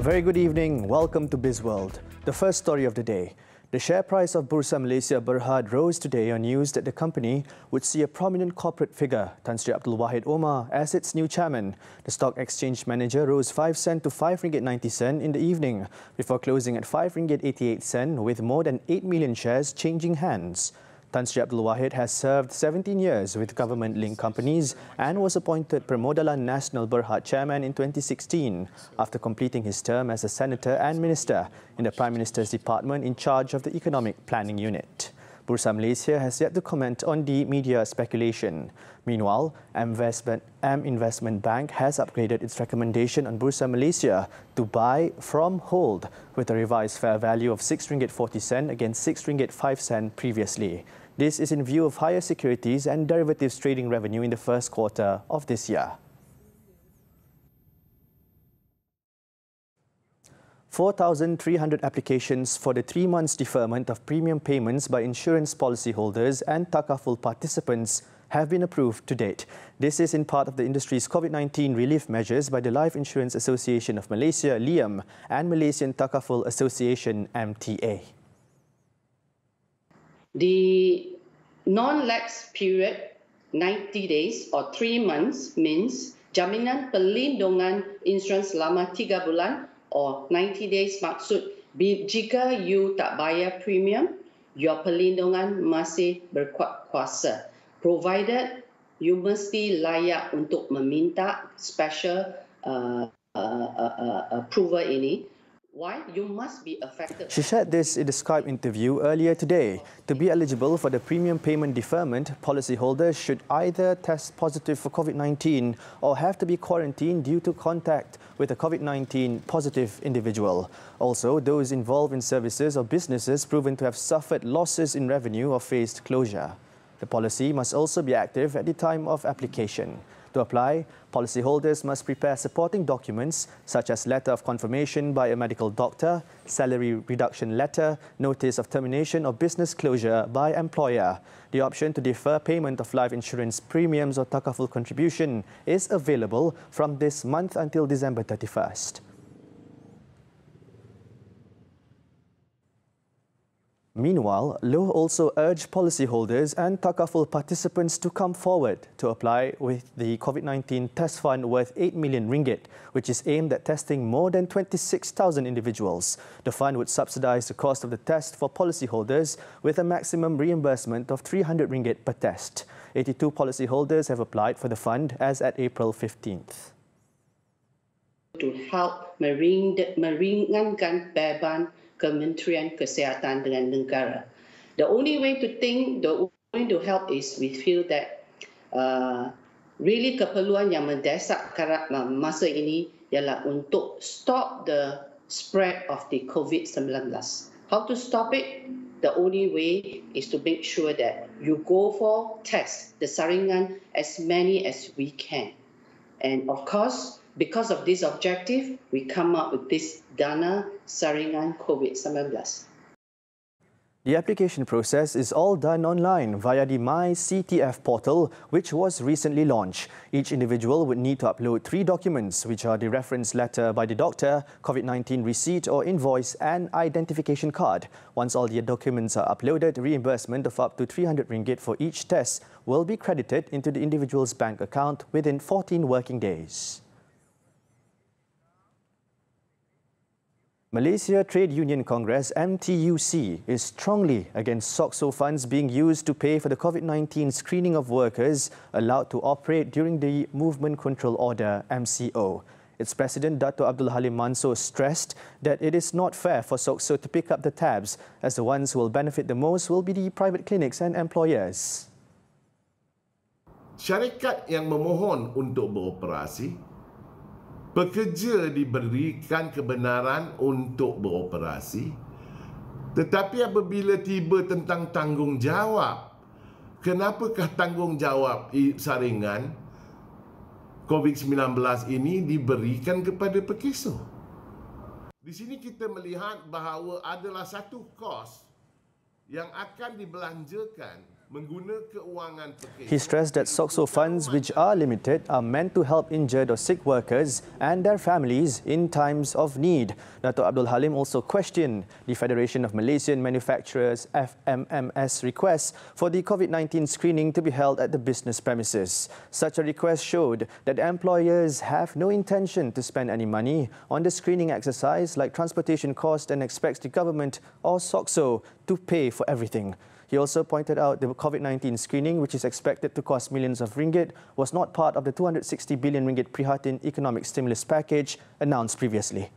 very good evening. Welcome to Bizworld. The first story of the day. The share price of Bursa Malaysia Berhad rose today on news that the company would see a prominent corporate figure, Tan Sri Abdul Wahid Omar, as its new chairman. The stock exchange manager rose 5 cent to 5 ringgit 90 cent in the evening, before closing at 5 ringgit 88 cent, with more than 8 million shares changing hands. Tan Sri Abdul Wahid has served 17 years with government-linked companies and was appointed Permodalan Nasional Berhad chairman in 2016 after completing his term as a senator and minister in the Prime Minister's department in charge of the Economic Planning Unit. Bursa Malaysia has yet to comment on the media speculation. Meanwhile, M Investment Bank has upgraded its recommendation on Bursa Malaysia to buy from hold, with a revised fair value of 6 ringgit 40 cent against 6 ringgit 5 cent previously. This is in view of higher securities and derivatives trading revenue in the first quarter of this year. 4,300 applications for the 3 months deferment of premium payments by insurance policyholders and takaful participants have been approved to date. This is in part of the industry's COVID-19 relief measures by the Life Insurance Association of Malaysia, LIAM, and Malaysian Takaful Association, MTA. The non-lapse period, 90 days or 3 months, means jaminan perlindungan insurans selama 3 bulan or 90 days maksud jika you tak bayar premium, your perlindungan masih berkuasa. Provided you mesti layak untuk meminta special approval ini. Why? You must be affected. She shared this in a Skype interview earlier today. To be eligible for the premium payment deferment, policyholders should either test positive for COVID-19 or have to be quarantined due to contact with a COVID-19 positive individual. Also, those involved in services or businesses proven to have suffered losses in revenue or faced closure. The policy must also be active at the time of application. To apply, policyholders must prepare supporting documents such as letter of confirmation by a medical doctor, salary reduction letter, notice of termination or business closure by employer. The option to defer payment of life insurance premiums or takaful contribution is available from this month until December 31st. Meanwhile, Loh also urged policyholders and takaful participants to come forward to apply with the COVID-19 test fund worth 8 million ringgit, which is aimed at testing more than 26,000 individuals. The fund would subsidize the cost of the test for policyholders with a maximum reimbursement of 300 ringgit per test. 82 policyholders have applied for the fund as at April 15th. To help meringankan beban Kementerian Kesihatan dengan negara. The only way to help is we feel that really keperluan yang mendesak masa ini ialah untuk stop the spread of the COVID-19. How to stop it? The only way is to make sure that you go for tests, the saringan, as many as we can. And of course, because of this objective, we come up with this Dana Saringan COVID-19. The application process is all done online via the My CTF portal, which was recently launched. Each individual would need to upload 3 documents, which are the reference letter by the doctor, COVID-19 receipt or invoice, and identification card. Once all the documents are uploaded, reimbursement of up to 300 ringgit for each test will be credited into the individual's bank account within 14 working days. Malaysia Trade Union Congress MTUC is strongly against SOCSO funds being used to pay for the COVID-19 screening of workers allowed to operate during the Movement Control Order MCO. Its President Dato Abdul Halim Mansor stressed that it is not fair for SOCSO to pick up the tabs, as the ones who will benefit the most will be the private clinics and employers. Syarikat yang memohon untuk beroperasi, pekerja diberikan kebenaran untuk beroperasi, tetapi apabila tiba tentang tanggungjawab, kenapakah tanggungjawab saringan COVID-19 ini diberikan kepada pekeso? Di sini kita melihat bahawa adalah satu kos yang akan dibelanjakan He stressed that SOCSO funds, which are limited, are meant to help injured or sick workers and their families in times of need. Dato' Abdul Halim also questioned the Federation of Malaysian Manufacturers FMMS request for the COVID-19 screening to be held at the business premises. Such a request showed that employers have no intention to spend any money on the screening exercise like transportation cost and expects the government or SOCSO to pay for everything. He also pointed out the COVID-19 screening, which is expected to cost millions of ringgit, was not part of the 260 billion ringgit Prihatin economic stimulus package announced previously.